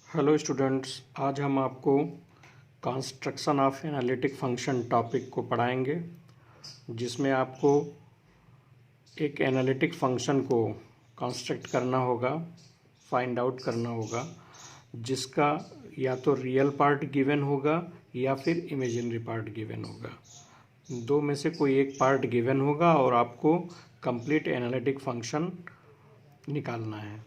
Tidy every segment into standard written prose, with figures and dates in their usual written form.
Hello students, आज हम आपको construction of analytic function topic को पढ़ाएंगे, जिसमें आपको एक एनालिटिक फंक्शन को कंस्ट्रक्ट करना होगा, फाइंड आउट करना होगा, जिसका या तो रियल पार्ट गिवन होगा या फिर इमेजिनरी पार्ट गिवन होगा। दो में से कोई एक पार्ट गिवन होगा और आपको कंप्लीट एनालिटिक फंक्शन निकालना है।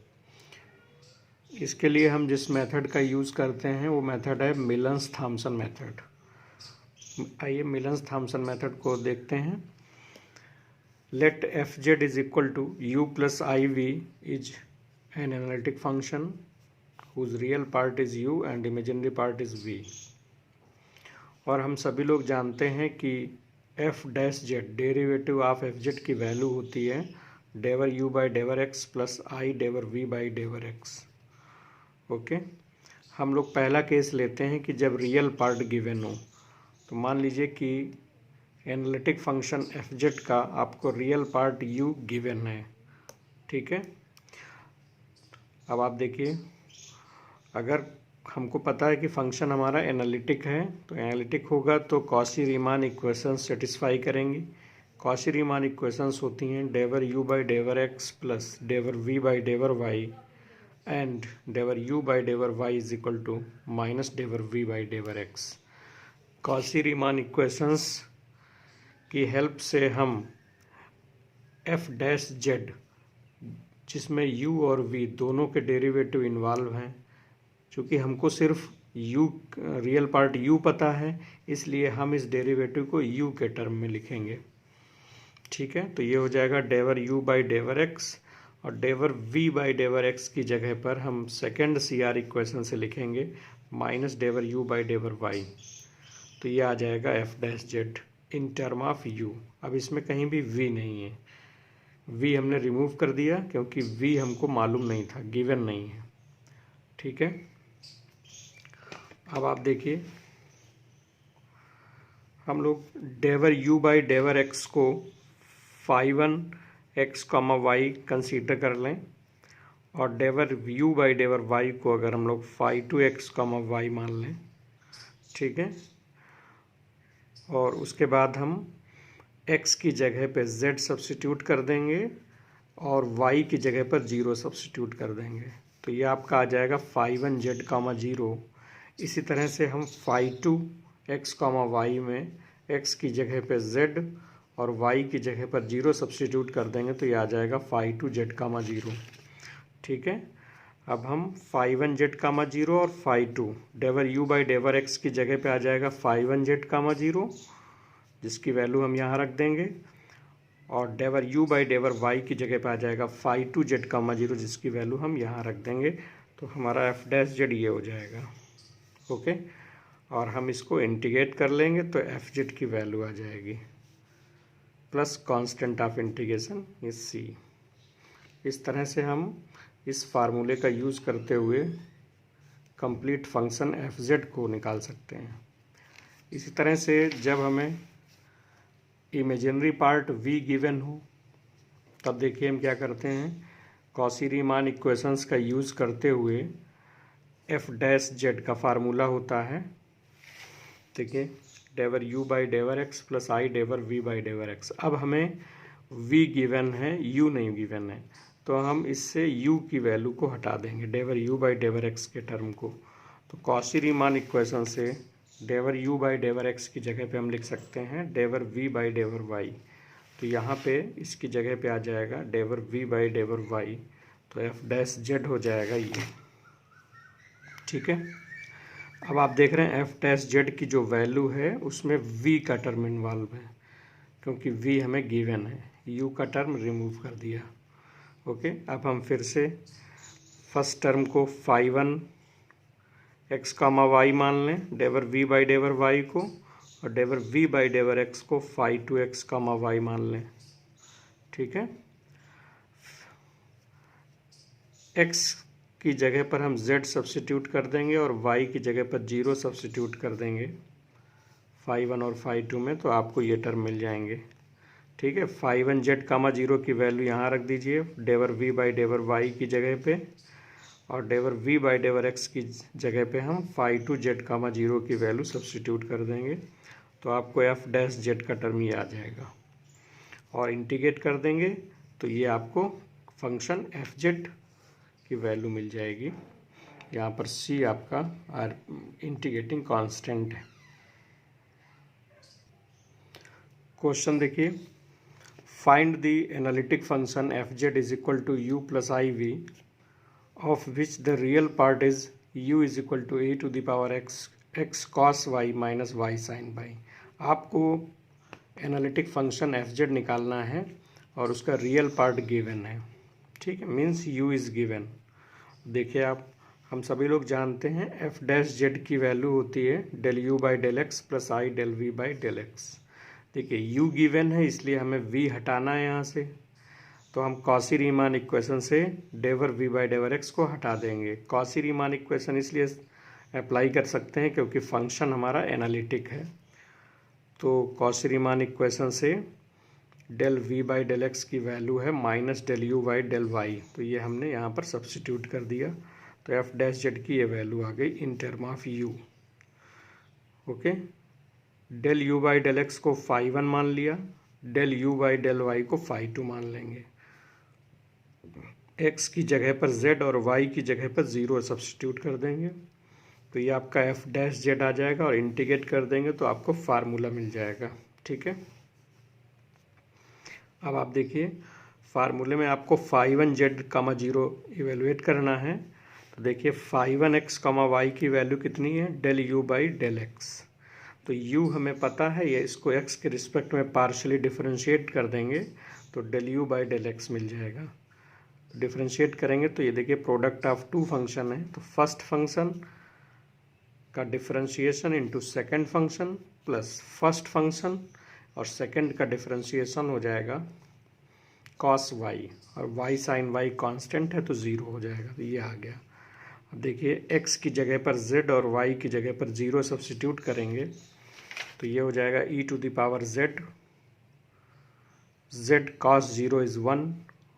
इसके लिए हम जिस मेथड का यूज़ करते हैं वो मेथड है मिलन्स थॉम्सन मेथड। आइए मिलन्स थॉम्सन मेथड को देखते हैं। Let F Z is equal to you plus I V is an analytic function whose real part is U and imaginary part is V. और हम सभी लोग जानते हैं कि F dash Z derivative of F Z की value होती है डेवर यू बाई डेवर एक्स प्लस आई डेवर वी बाई डेवर एक्स। ओके, हम लोग पहला केस लेते हैं कि जब रियल पार्ट गिवन हो। तो मान लीजिए कि एनालिटिक फंक्शन एफ जेड का आपको रियल पार्ट यू गिवन है, ठीक है। अब आप देखिए, अगर हमको पता है कि फंक्शन हमारा एनालिटिक है, तो एनालिटिक होगा तो कॉची रीमान इक्वेशंस सेटिस्फाई करेंगी। कॉची रीमान इक्वेशंस होती हैं डेवर यू बाई डेवर एक्स प्लस डेवर वी बाई डेवर वाई and डेवर u by डेवर y is equal to minus डेवर v by डेवर x। कॉची रीमान इक्वेशंस की हेल्प से हम f डैश जेड, जिसमें u और v दोनों के डेरिवेटिव इन्वॉल्व हैं, चूँकि हमको सिर्फ u रियल पार्ट u पता है, इसलिए हम इस डेरिवेटिव को u के टर्म में लिखेंगे, ठीक है। तो ये हो जाएगा डेवर u बाई डेवर x, और डेवर v बाई डेवर x की जगह पर हम सेकेंड CR इक्वेशन से लिखेंगे माइनस डेवर u बाई डेवर y। तो ये आ जाएगा f dash Z in term of u। अब इसमें कहीं भी v नहीं है, v हमने रिमूव कर दिया क्योंकि v हमको मालूम नहीं था, गिवन नहीं है, ठीक है। अब आप देखिए, हम लोग डेवर u बाई डेवर x को phi one x comma y consider कर लें, और डेवर यू बाई डेवर वाई को अगर हम लोग phi two x comma y मान लें, ठीक है। और उसके बाद हम x की जगह पे z सब्स्टिट्यूट कर देंगे और y की जगह पर 0 सब्स्टिट्यूट कर देंगे। तो ये आपका आ जाएगा फाई वन जेड कॉमा 0। इसी तरह से हम phi two x comma y में x की जगह पे z और y की जगह पर 0 सब्स्टिट्यूट कर देंगे, तो ये आ जाएगा फाई टू जेड कामा 0, ठीक है। अब हम फाई वन जेड कामा 0 और फाई टू डेवर u बाई डेवर x की जगह पे आ जाएगा फाई वन जेड कामा 0, जिसकी वैल्यू हम यहाँ रख देंगे, और डेवर u बाई डेवर y की जगह पे आ जाएगा फाई टू जेड कामा 0, जिसकी वैल्यू हम यहाँ रख देंगे। तो हमारा एफ डैश जेड ये हो जाएगा, ओके। और हम इसको इंटीग्रेट कर लेंगे तो एफ जेड की वैल्यू आ जाएगी plus constant of integration is c. इस तरह से हम इस फार्मूले का यूज़ करते हुए कंप्लीट फंक्शन एफ जेड को निकाल सकते हैं। इसी तरह से जब हमें इमेजिनरी पार्ट v गिवन हो, तब देखिए हम क्या करते हैं, कॉची रीमान इक्वेशंस का यूज़ करते हुए एफ डैश जेड का फार्मूला होता है, देखिए डेवर u बाई डेवर एक्स प्लस आई डेवर v बाई डेवर एक्स। अब हमें v गिवन है, u नहीं गिवन है, तो हम इससे u की वैल्यू को हटा देंगे, डेवर u बाई डेवर एक्स के टर्म को। तो कॉची रीमान इक्वेशन से डेवर u बाई डेवर एक्स की जगह पे हम लिख सकते हैं डेवर v बाई डेवर y। तो यहाँ पे इसकी जगह पे आ जाएगा डेवर v बाई डेवर y, तो f डैश जेड हो जाएगा ये, ठीक है। अब आप देख रहे हैं एफ डैश जेड की जो वैल्यू है उसमें v का टर्म इन्वॉल्व है, क्योंकि v हमें गिवन है, u का टर्म रिमूव कर दिया, ओके। अब हम फिर से फर्स्ट टर्म को phi one x comma y मान लें, डेवर v बाई डेवर y को, और डेवर v बाई डेवर x को phi two x comma y मान लें, ठीक है। x की जगह पर हम z सब्स्टिट्यूट कर देंगे और y की जगह पर 0 सब्स्टिट्यूट कर देंगे फाई वन और फाई टू में, तो आपको ये टर्म मिल जाएंगे, ठीक है। फाई वन जेड कामा 0 की वैल्यू यहाँ रख दीजिए डेवर v बाई डेवर y की जगह पे, और डेवर वी बाई डेवर एक्स की जगह पे हम phi two Z comma zero की वैल्यू सब्सटीट्यूट कर देंगे, तो आपको एफ डैश जेड का टर्म ये आ जाएगा। और इंटीग्रेट कर देंगे तो ये आपको फंक्शन एफ जेड की वैल्यू मिल जाएगी। यहाँ पर सी आपका इंटीग्रेटिंग कांस्टेंट है। क्वेश्चन देखिए, find the analytic function f Z is equal to you plus I v of which the real part is u is equal to a to the power x cos Y minus Y sign y. आपको analytic function f z निकालना है और उसका real part given है, ठीक है, means u is given. देखिए आप, हम सभी लोग जानते हैं एफ डैश जेड की वैल्यू होती है del you by del x plus i del v by del x. देखिए u गिवन है इसलिए हमें v हटाना है यहाँ से, तो हम कॉसी रीमान इक्वेशन से डेवर v बाई डेवर x को हटा देंगे। कॉसी रीमान इक्वेशन इसलिए अप्लाई कर सकते हैं क्योंकि फंक्शन हमारा एनालिटिक है। तो कॉसी रीमान इक्वेशन से del v by del x की वैल्यू है minus del u by del y, तो ये हमने यहाँ पर सब्सटीट्यूट कर दिया, तो एफ डैश जेड की ये वैल्यू आ गई in term of u। Okay, del u by del x को फाई वन मान लिया, del u by del y को फाई टू मान लेंगे। x की जगह पर z और y की जगह पर 0 सब्सटीट्यूट कर देंगे, तो ये आपका एफ डैश जेड आ जाएगा और इंटीग्रेट कर देंगे तो आपको फार्मूला मिल जाएगा, ठीक है। अब आप देखिए फार्मूले में आपको phi one Z comma zero evaluate करना है, तो देखिए phi one x comma y की वैल्यू कितनी है, del you by del x. तो u हमें पता है, ये इसको x के रिस्पेक्ट में पार्शली डिफरेंशिएट कर देंगे तो del you by del X मिल जाएगा। डिफरेंशिएट करेंगे तो ये देखिए प्रोडक्ट ऑफ टू फंक्शन है, तो फर्स्ट फंक्शन का differentiation into second function plus first function और सेकंड का डिफरेंशिएशन हो जाएगा कॉस वाई, और वाई साइन वाई कांस्टेंट है तो 0 हो जाएगा, तो ये आ गया। अब देखिए x की जगह पर z और y की जगह पर 0 सब्सटीट्यूट करेंगे तो ये हो जाएगा e to the power z cos 0 is 1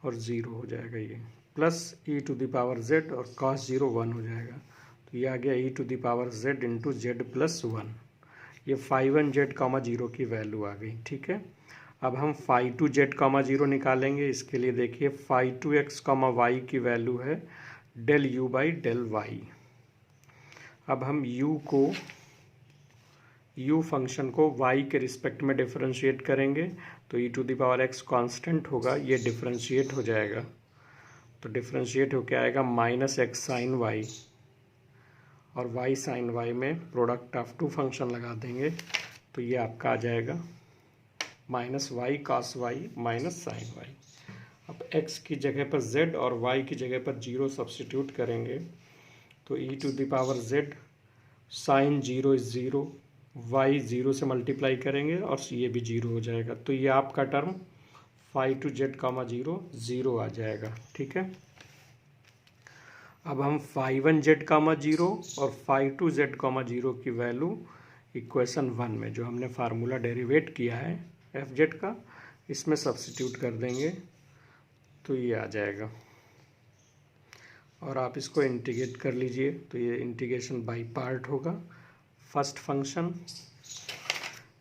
और 0 हो जाएगा ये, plus e to the power z और cos 0 1 हो जाएगा, तो ये आ गया e to the power z into z plus 1। ये phi one Z comma zero की वैल्यू आ गई, ठीक है। अब हम phi two Z comma zero निकालेंगे, इसके लिए देखिए phi two x comma y की वैल्यू है del you by del y. अब हम u फंक्शन को y के रिस्पेक्ट में डिफरेंशिएट करेंगे तो e to the power x constant होगा, ये डिफरेंशिएट हो जाएगा, तो डिफरेंशिएट होकर आएगा माइनस एक्स साइन वाई और y साइन y में प्रोडक्ट ऑफ टू फंक्शन लगा देंगे तो ये आपका आ जाएगा minus y cos Y minus sine y. अब x की जगह पर z और y की जगह पर 0 सब्सटीट्यूट करेंगे तो e to the power z sine 0 is 0, y 0 से मल्टीप्लाई करेंगे और ये भी 0 हो जाएगा, तो ये आपका term phi two Z comma 0 0 आ जाएगा, ठीक है। अब हम फाई वन जेड कामा 0 और फाई टू जेड कामा 0 की वैल्यू इक्वेशन 1 में जो हमने फार्मूला डेरिवेट किया है एफ जेड का, इसमें सब्सटीट्यूट कर देंगे तो ये आ जाएगा, और आप इसको इंटीग्रेट कर लीजिए तो ये इंटीग्रेशन बाय पार्ट होगा, फर्स्ट फंक्शन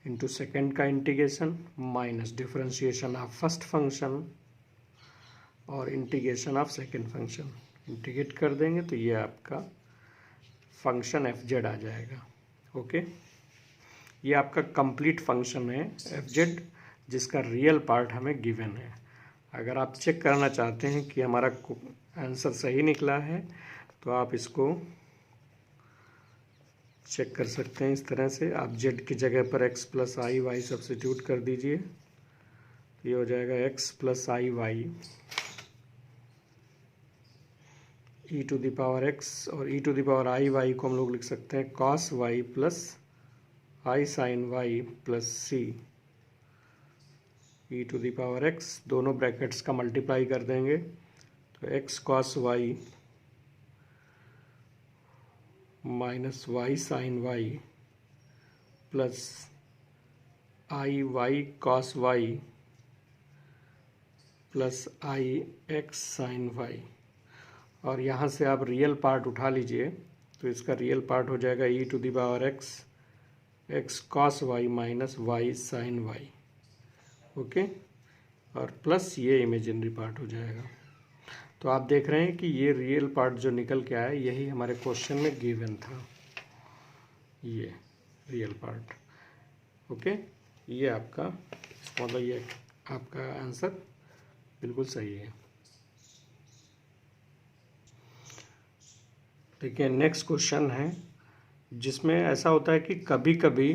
इंटू सेकेंड का integration minus differentiation of first function और integration of second function, integrate कर देंगे तो ये आपका फंक्शन एफ जेड आ जाएगा। ओके, ये आपका कंप्लीट फंक्शन है एफ जेड जिसका रियल पार्ट हमें गिवन है। अगर आप चेक करना चाहते हैं कि हमारा आंसर सही निकला है तो आप इसको चेक कर सकते हैं इस तरह से, आप जेड की जगह पर X plus I Y substitute कर दीजिए, ये हो जाएगा X plus I Y E to the power X, और E to the power I Y को हम लोग लिख सकते हैं cos Y plus I sine Y plus C E to the power X, दोनों ब्रैकेट्स का मल्टीप्लाई कर देंगे तो X cos Y minus Y sign Y plus I Y cos Y plus I x sine y, और यहाँ से आप real part उठा लीजिए, तो इसका रियल पार्ट हो जाएगा e to the power x cos y minus y sin y, okay, और प्लस ये इमेजिनरी पार्ट हो जाएगा। तो आप देख रहे हैं कि ये रियल पार्ट जो निकल के आया यही हमारे क्वेश्चन में गिवन था, ये रियल पार्ट, ओके। ये आपका मतलब ये आपका आंसर बिल्कुल सही है। देखिए नेक्स्ट क्वेश्चन है, जिसमें ऐसा होता है कि कभी कभी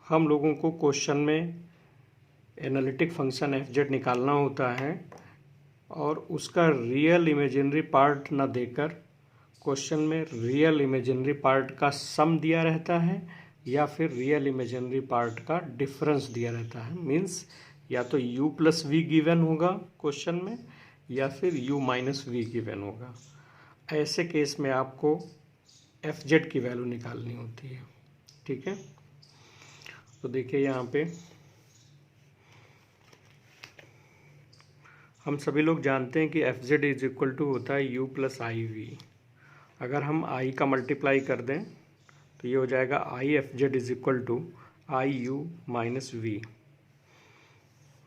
हम लोगों को क्वेश्चन में एनालिटिक फंक्शन एफ जेड निकालना होता है और उसका रियल इमेजिनरी पार्ट ना देकर क्वेश्चन में रियल इमेजिनरी पार्ट का सम दिया रहता है या फिर रियल इमेजिनरी पार्ट का डिफरेंस दिया रहता है। मीन्स या तो u प्लस वी गिवन होगा क्वेश्चन में या फिर u माइनस वी गिवन होगा। ऐसे केस में आपको एफ जेड की वैल्यू निकालनी होती है, ठीक है। तो देखिए यहाँ पे हम सभी लोग जानते हैं कि f Z is equal to होता है u प्लस आई वी। अगर हम i का मल्टीप्लाई कर दें तो ये हो जाएगा i F Z is equal to i u minus v.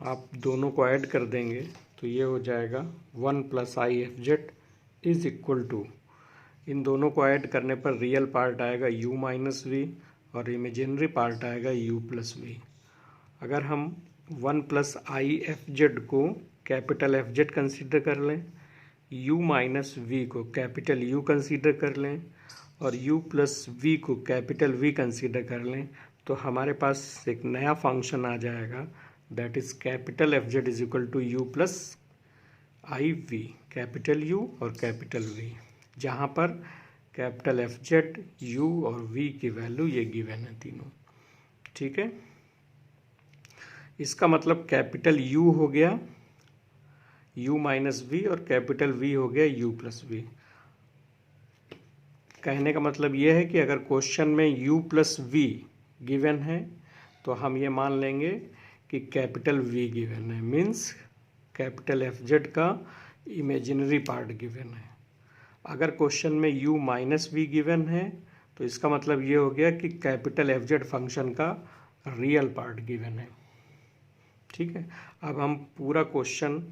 आप दोनों को ऐड कर देंगे तो ये हो जाएगा 1 plus I F Z is equal to, इन दोनों को ऐड करने पर रियल पार्ट आएगा u माइनस वी और इमेजिनरी पार्ट आएगा u प्लस वी। अगर हम 1 प्लस आई एफ जेड को कैपिटल एफ जेड कंसिडर कर लें, u माइनस वी को कैपिटल u कंसिडर कर लें और u प्लस वी को कैपिटल v कंसिडर कर लें, तो हमारे पास एक नया फंक्शन आ जाएगा, that is capital F Z is equal to u plus I v, capital U और कैपिटल V, जहाँ पर कैपिटल एफ जेड U और V की वैल्यू ये गिवन है तीनों, ठीक है। इसका मतलब कैपिटल U हो गया u माइनस वी और कैपिटल V हो गया u प्लस वी। कहने का मतलब ये है कि अगर क्वेश्चन में u प्लस वी गिवन है तो हम ये मान लेंगे कि कैपिटल V गिवन है, मीन्स कैपिटल एफ जेड का इमेजिनरी पार्ट गिवन है। अगर क्वेश्चन में u माइनस वी गिवन है तो इसका मतलब ये हो गया कि कैपिटल एफ जेड फंक्शन का रियल पार्ट गिवन है, ठीक है। अब हम पूरा क्वेश्चन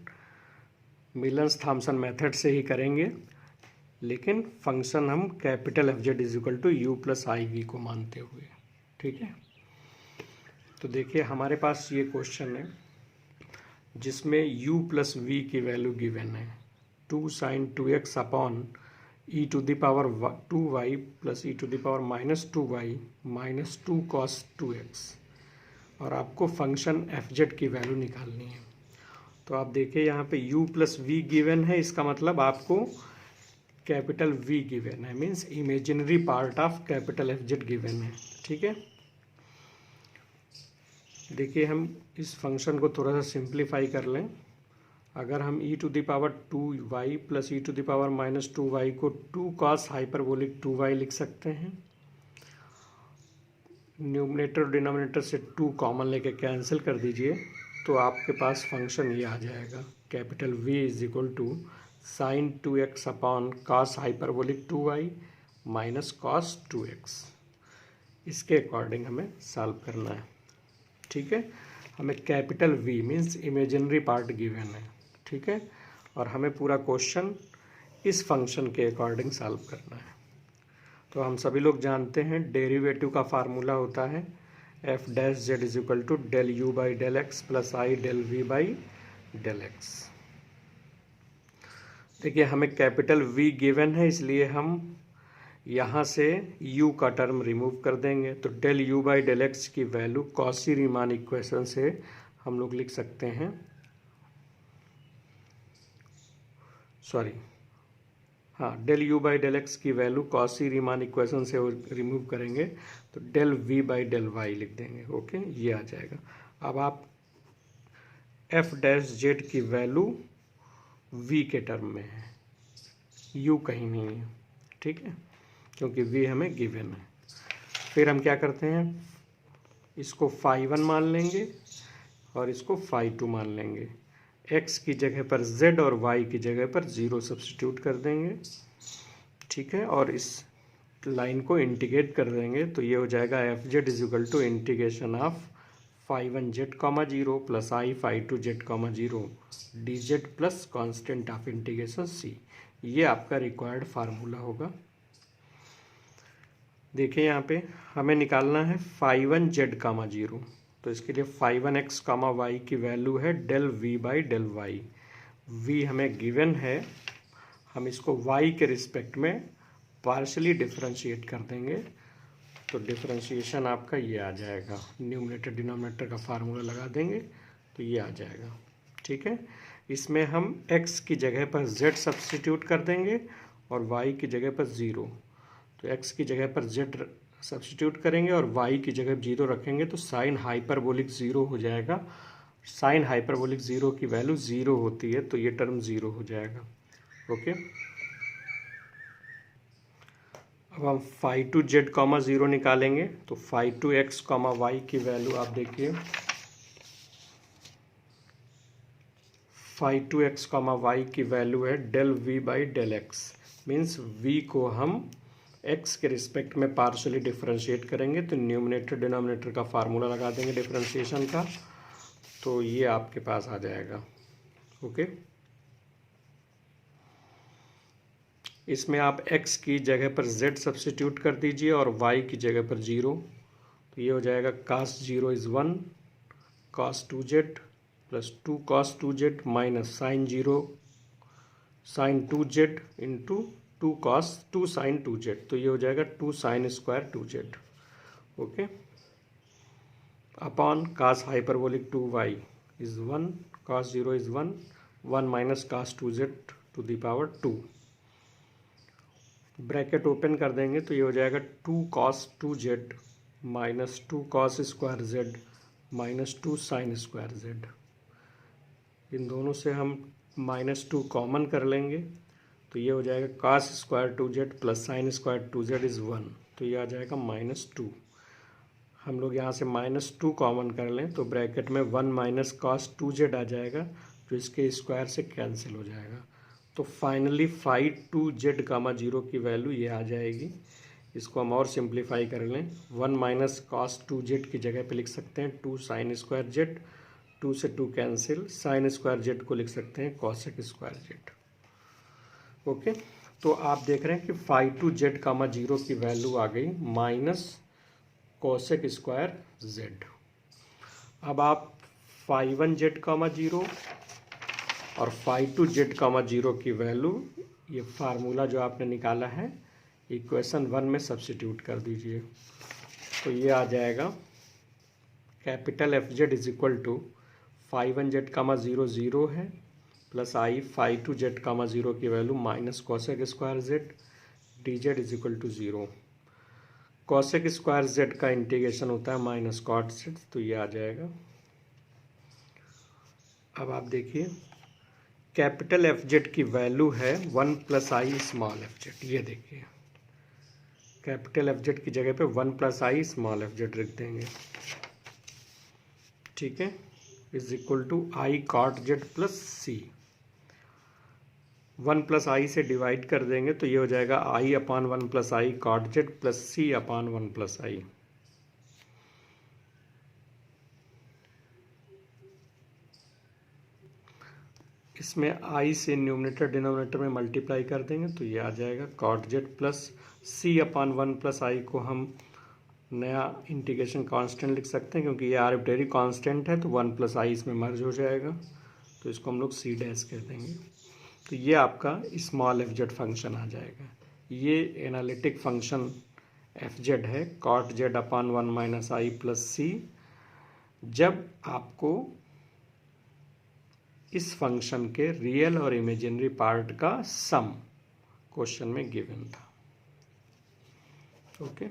मिलन्स थॉमसन मेथड से ही करेंगे, लेकिन फंक्शन हम capital F Z is equal to you plus I v को मानते हुए, ठीक है। तो देखिए हमारे पास ये क्वेश्चन है जिसमें u प्लस वी की वैल्यू गिवन है 2 sine 2x upon e to the power 2y plus e to the power minus 2y minus 2 cos 2x, और आपको फंक्शन एफ जेड की वैल्यू निकालनी है। तो आप देखिए यहाँ पे u प्लस वी गिवन है, इसका मतलब आपको कैपिटल V गिवन है, means imaginary part of capital F Z given है, ठीक है। देखिए हम इस फंक्शन को थोड़ा सा सिंप्लीफाई कर लें। अगर हम e to the power 2y plus e to the power minus 2y को 2 कॉस हाइपरबोलिक 2y लिख सकते हैं। न्यूमरेटर और डिनोमिनेटर से 2 कॉमन लेके कैंसिल कर दीजिए तो आपके पास फंक्शन ये आ जाएगा, capital V is equal to sine 2x upon cos hyperbolic 2y minus cos 2x। इसके अकॉर्डिंग हमें सॉल्व करना है, ठीक है। हमें capital V means imaginary part given है, ठीक है, और हमें पूरा क्वेश्चन इस फंक्शन के अकॉर्डिंग सॉल्व करना है। तो हम सभी लोग जानते हैं डेरिवेटिव का फार्मूला होता है f dash z is equal to del you by del x plus i del v by del x. देखिए हमें कैपिटल V गिवन है, इसलिए हम यहाँ से u का टर्म रिमूव कर देंगे, तो del you by del x की वैल्यू कॉची रीमान इक्वेशन से हम लोग लिख सकते हैं, del you by del x की वैल्यू कॉची रीमान इक्वेशन से रिमूव करेंगे तो del v by del y लिख देंगे, ओके, ये आ जाएगा। अब आप एफ डैश जेड की वैल्यू v के टर्म में है, u कहीं नहीं है, ठीक है, क्योंकि v हमें गिवन है। फिर हम क्या करते हैं, इसको phi 1 मान लेंगे और इसको phi 2 मान लेंगे। x की जगह पर z और y की जगह पर 0 सब्स्टिट्यूट कर देंगे, ठीक है, और इस लाइन को इंटीग्रेट कर देंगे तो ये हो जाएगा F Z is equal to integration of phi one Z comma zero plus I phi two Z comma zero D Z plus constant of integration C. ये आपका रिक्वायर्ड फार्मूला होगा। देखिए यहाँ पे हमें निकालना है phi one Z comma zero, तो इसके लिए phi one x comma y की वैल्यू है del v by del y. V हमें गिवन है, हम इसको वाई के रिस्पेक्ट में पार्शली डिफरेंशिएट कर देंगे, तो डिफरेंशिएशन आपका ये आ जाएगा, न्यूमरेटर डिनोमिनेटर का फार्मूला लगा देंगे तो ये आ जाएगा, ठीक है। इसमें हम x की जगह पर z सब्स्टिट्यूट कर देंगे और y की जगह पर 0, तो x की जगह पर z सब्स्टिट्यूट करेंगे और y की जगह 0 रखेंगे तो साइन हाइपरबोलिक 0 हो जाएगा। साइन हाइपरबोलिक 0 की वैल्यू 0 होती है तो ये टर्म 0 हो जाएगा, ओके। अब हम फाई टू जेड कॉमा 0 निकालेंगे तो phi two x comma y की वैल्यू आप देखिए, phi two x comma y की वैल्यू है del v by del x. Means v को हम एक्स के रिस्पेक्ट में पार्शली डिफरेंशिएट करेंगे तो न्यूमरेटर डिनोमिनेटर का फार्मूला लगा देंगे डिफरेंशिएशन का, तो ये आपके पास आ जाएगा, ओके। इसमें आप x की जगह पर z सब्स्टिट्यूट कर दीजिए और y की जगह पर 0, तो ये हो जाएगा cos 0 is 1 cos 2z plus 2 cos 2z minus sine 0 sine 2z into 2 cos 2 sine 2z, तो ये हो जाएगा 2 sine square 2z, okay, upon cos hyperbolic 2y is 1 cos 0 is 1 1 minus cos 2z to the power 2, bracket open कर देंगे तो ये हो जाएगा 2 cos 2z minus 2 cos square z minus 2 sine square z। इन दोनों से हम -2 कॉमन कर लेंगे तो ये हो जाएगा cos square 2z plus sign square 2z is 1, तो ये आ जाएगा -2। हम लोग यहाँ से -2 कॉमन कर लें तो ब्रैकेट में 1 माइनस cos 2z आ जाएगा जो इसके स्क्वायर से कैंसिल हो जाएगा, तो finally phi two Z comma 0 की वैल्यू ये आ जाएगी। इसको हम और सिंप्लीफाई कर लें, 1 माइनस कॉस 2z की जगह पे लिख सकते हैं 2 साइन स्क्वायर जेड, 2 से 2 कैंसिल, साइन स्क्वायर जेड को लिख सकते हैं कॉसेक स्क्वायर जेड, ओके। तो आप देख रहे हैं कि फाई टू जेड कामा 0 की वैल्यू आ गई माइनस कॉसेक स्क्वायर जेड। अब आप फाई वन जेड कामा 0 और फाई टू जेड कामा 0 की वैल्यू, ये फार्मूला जो आपने निकाला है इक्वेशन 1 में सब्स्टिट्यूट कर दीजिए, तो ये आ जाएगा capital F Z is equal to phi one Z comma 0 0 है plus I phi two Z comma 0 की value minus cosec square Z D Z is equal to 0। Cosec square Z का इंटीग्रेशन होता है माइनस कॉट जेड, तो ये आ जाएगा। अब आप देखिए कैपिटल एफ जेड की वैल्यू है 1 plus I small F Z, ये देखिए कैपिटल एफ जेड की जगह पे 1 plus I small F Z रख देंगे, ठीक है, is equal to I cot Z plus C. 1 plus I से डिवाइड कर देंगे तो ये हो जाएगा I upon 1 plus I cot Z plus C upon 1 plus I. इसमें आई से न्यूमरेटर डिनोमिनेटर में मल्टीप्लाई कर देंगे तो ये आ जाएगा cot Z plus C upon 1 plus आई को हम नया इंटीग्रेशन कांस्टेंट लिख सकते हैं क्योंकि ये आर्बिट्रेरी कांस्टेंट है, तो 1 प्लस आई इसमें मर्ज हो जाएगा, तो इसको हम लोग सी डैश कह देंगे। तो ये आपका स्मॉल एफ जेड फंक्शन आ जाएगा। ये एनालिटिक फंक्शन एफ जेड है कॉट जेड अपान 1 माइनस आई प्लस सी, जब आपको इस फंक्शन के रियल और इमेजिनरी पार्ट का सम क्वेश्चन में गिवन था, ओके।